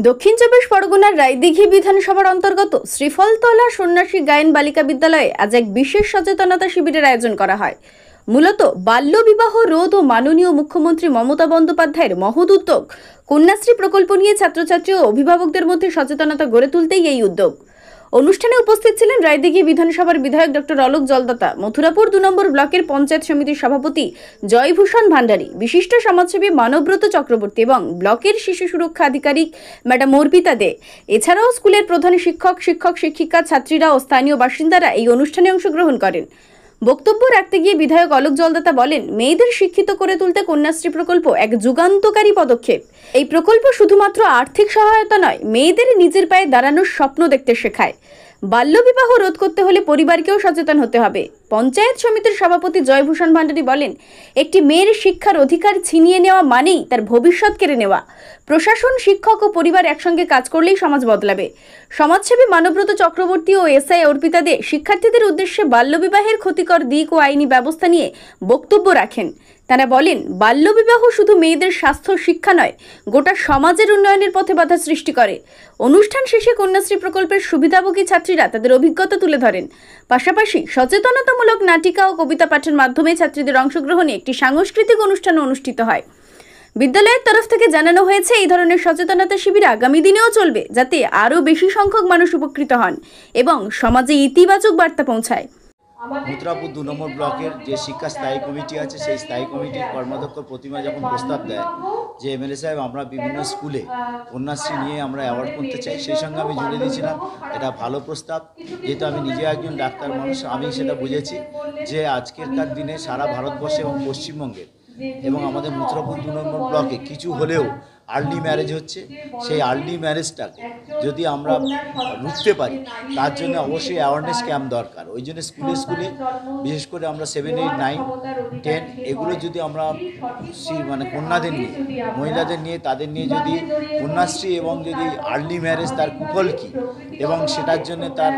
দক্ষিণ চব্বিশ পরগনার রায়দিঘি বিধানসভার অন্তর্গত শ্রীফলতলা সন্ন্যাসী গায়ন বালিকা বিদ্যালয়ে আজ এক বিশেষ সচেতনতা শিবিরের আয়োজন করা হয়। মূলত বাল্যবিবাহ রোধ ও মাননীয় মুখ্যমন্ত্রী মমতা বন্দ্যোপাধ্যায়ের মহৎ উদ্যোগ কন্যাশ্রী প্রকল্প নিয়ে ছাত্রছাত্রী ও অভিভাবকদের মধ্যে সচেতনতা গড়ে তুলতেই এই উদ্যোগ। অনুষ্ঠানে উপস্থিত ছিলেন রায়দিঘি বিধানসভার বিধায়ক ডক্টর অলোক জলদাতা, মথুরাপুর 2 নম্বর ব্লকের পঞ্চায়েত সমিতির সভাপতি জয়ভূষণ ভান্ডারী, বিশিষ্ট সমাজসেবী মানব্রত চক্রবর্তী এবং ব্লকের শিশু সুরক্ষা আধিকারিক ম্যাডাম অর্পিতা দে। এছাড়াও স্কুলের প্রধান শিক্ষক, শিক্ষিকা, ছাত্রীরা ও স্থানীয় বাসিন্দারা এই অনুষ্ঠানে অংশগ্রহণ করেন। বক্তব্য রাখতে গিয়ে বিধায়ক অলোক জলদাতা বলেন, মেয়েদের শিক্ষিত করে তুলতে কন্যাশ্রী প্রকল্প এক যুগান্তকারী পদক্ষেপ। এই প্রকল্প শুধুমাত্র আর্থিক সহায়তা নয়, মেয়েদের নিজের পায়ে দাঁড়ানোর স্বপ্ন দেখতে শেখায়। বাল্যবিবাহ রোধ করতে হলে পরিবারকেও সচেতন হতে হবে। পঞ্চায়েত সমিতির সভাপতি জয়ভূষণ ভান্ডারী বলেন, একটি মেয়ের শিক্ষার অধিকার ছিনিয়ে নেওয়া মানেই তার ভবিষ্যৎ কেড়ে নেওয়া। প্রশাসন, শিক্ষক ও পরিবার একসঙ্গে কাজ করলেই সমাজ বদলাবে। সমাজসেবী মানব্রত চক্রবর্তী ও এসআই অর্পিতা দে শিক্ষার্থীদের উদ্দেশ্যে বাল্যবিবাহের ক্ষতিকর দিক ও আইনি ব্যবস্থা নিয়ে বক্তব্য রাখেন। তারা বলেন, বাল্যবিবাহ শুধু মেয়েদের স্বাস্থ্য শিক্ষা নয়, গোটা সমাজের উন্নয়নের পথে বাধা সৃষ্টি করে। অনুষ্ঠান শেষে কন্যাশ্রী প্রকল্পের সুবিধাভোগী ছাত্রীরা তাদের অভিজ্ঞতা তুলে ধরেন। পাশাপাশি সচেতনতামূলক নাটিকা ও কবিতা পাঠের মাধ্যমে ছাত্রীদের অংশগ্রহণে একটি সাংস্কৃতিক অনুষ্ঠান অনুষ্ঠিত হয়। বিদ্যালয়ের তরফ থেকে জানানো হয়েছে, এই ধরনের সচেতনতা শিবির আগামী দিনেও চলবে, যাতে আরও বেশি সংখ্যক মানুষ উপকৃত হন এবং সমাজে ইতিবাচক বার্তা পৌঁছায়। মথুরাপুর 2 নম্বর ব্লকের যে শিক্ষা স্থায়ী কমিটি আছে, সেই স্থায়ী কমিটির কর্মাধ্যক্ষ প্রতিমা যখন প্রস্তাব দেয় যে এমএলএ সাহেব আমরা বিভিন্ন স্কুলে কন্যাশ্রী নিয়ে আমরা অ্যাওয়ার্ড করতে চাই, সেই সঙ্গে আমি জুড়ে দিয়েছিলাম এটা ভালো প্রস্তাব। যেহেতু আমি নিজে একজন ডাক্তার মানুষ, আমি সেটা বুঝেছি যে আজকেরকার দিনে সারা ভারতবর্ষে এবং পশ্চিমবঙ্গে এবং আমাদের মথুরাপুর 2 নম্বর ব্লকে কিছু হলেও আর্লি ম্যারেজ হচ্ছে। সেই আর্লি ম্যারেজটাকে যদি আমরা রুখতে পারি, তার জন্য অবশ্যই অ্যাওয়ারনেস ক্যাম্প দরকার। ওই জন্য স্কুলে বিশেষ করে আমরা 7, 8, 9, 10 এগুলো যদি আমরা মানে কন্যাদের নিয়ে, মহিলাদের নিয়ে, তাদের নিয়ে যদি কন্যাশ্রী এবং যদি আর্লি ম্যারেজ তার কুফল কী এবং সেটার জন্য তার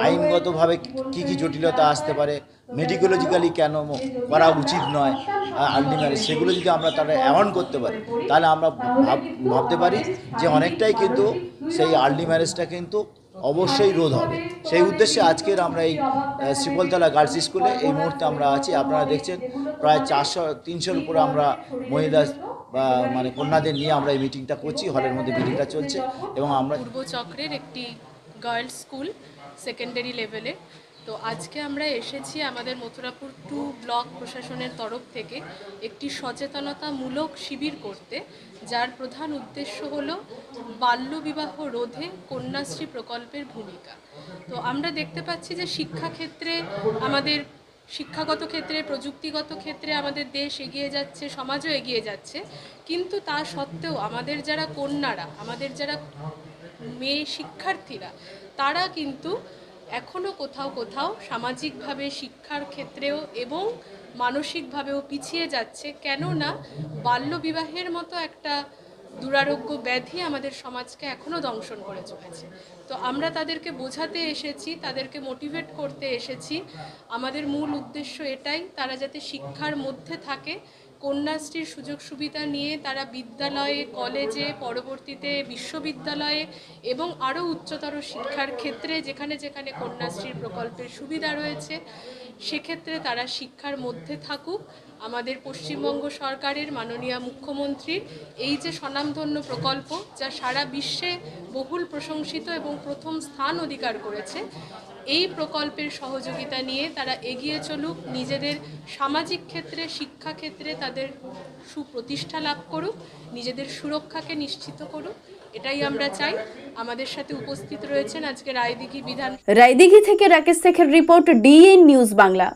আইনগতভাবে কী কী জটিলতা আসতে পারে, মেডিকোলজিক্যালি কেন করা উচিত নয় আর্লি ম্যারেজ, সেগুলো যদি আমরা তারা অ্যাওয়ার্ন করতে পারি, তাহলে আমরা ভাবতে পারি যে অনেকটাই কিন্তু সেই আর্লি ম্যারেজটা কিন্তু অবশ্যই রোধ হবে। সেই উদ্দেশ্যে আজকের আমরা এই শ্রীফলতলা গার্লস স্কুলে এই মুহূর্তে আমরা আছি। আপনারা দেখছেন প্রায় 400-300-র উপরে আমরা মহিলা বা মানে কন্যাদের নিয়ে আমরা এই মিটিংটা করছি। হলের মধ্যে মিটিংটা চলছে এবং আমরা পূর্বচক্রের একটি গার্লস স্কুল সেকেন্ডারি লেভেলে। তো আজকে আমরা এসেছি আমাদের মথুরাপুর 2 ব্লক প্রশাসনের তরফ থেকে একটি সচেতনতামূলক শিবির করতে, যার প্রধান উদ্দেশ্য হলো বাল্যবিবাহ রোধে কন্যাশ্রী প্রকল্পের ভূমিকা। তো আমরা দেখতে পাচ্ছি যে শিক্ষাক্ষেত্রে আমাদের শিক্ষাগত ক্ষেত্রে, প্রযুক্তিগত ক্ষেত্রে আমাদের দেশ এগিয়ে যাচ্ছে, সমাজও এগিয়ে যাচ্ছে, কিন্তু তা সত্ত্বেও আমাদের যারা কন্যারা, আমাদের যারা মেয়ে শিক্ষার্থীরা, তারা কিন্তু এখনও কোথাও সামাজিকভাবে, শিক্ষার ক্ষেত্রেও এবং মানসিকভাবেও পিছিয়ে যাচ্ছে। কেননা বাল্যবিবাহের মতো একটা দুরারোগ্য ব্যাধি আমাদের সমাজকে এখনও দংশন করে চলেছে। তো আমরা তাদেরকে বোঝাতে এসেছি, তাদেরকে মোটিভেট করতে এসেছি। আমাদের মূল উদ্দেশ্য এটাই, তারা যাতে শিক্ষার মধ্যে থাকে, কন্যাশ্রীর সুযোগ সুবিধা নিয়ে তারা বিদ্যালয়ে, কলেজে, পরবর্তীতে বিশ্ববিদ্যালয়ে এবং আরও উচ্চতর শিক্ষার ক্ষেত্রে যেখানে যেখানে কন্যাশ্রীর প্রকল্পের সুবিধা রয়েছে, সেক্ষেত্রে তারা শিক্ষার মধ্যে থাকুক। আমাদের পশ্চিমবঙ্গ সরকারের মাননীয় মুখ্যমন্ত্রীর এই যে স্বনামধন্য প্রকল্প, যা সারা বিশ্বে বহুল প্রশংসিত এবং প্রথম স্থান অধিকার করেছে, এই প্রকল্পের সহযোগিতা নিয়ে তারা এগিয়ে চলুক, নিজেদের সামাজিক ক্ষেত্রে, শিক্ষাক্ষেত্রে তাদের সুপ্রতিষ্ঠা লাভ করুক, নিজেদের সুরক্ষাকে নিশ্চিত করুক, এটাই আমরা চাই। আমাদের সাথে উপস্থিত রয়েছেন আজকে রায়দিঘি থেকে রাকেশ শেখের রিপোর্ট, ডিএন নিউজ বাংলা।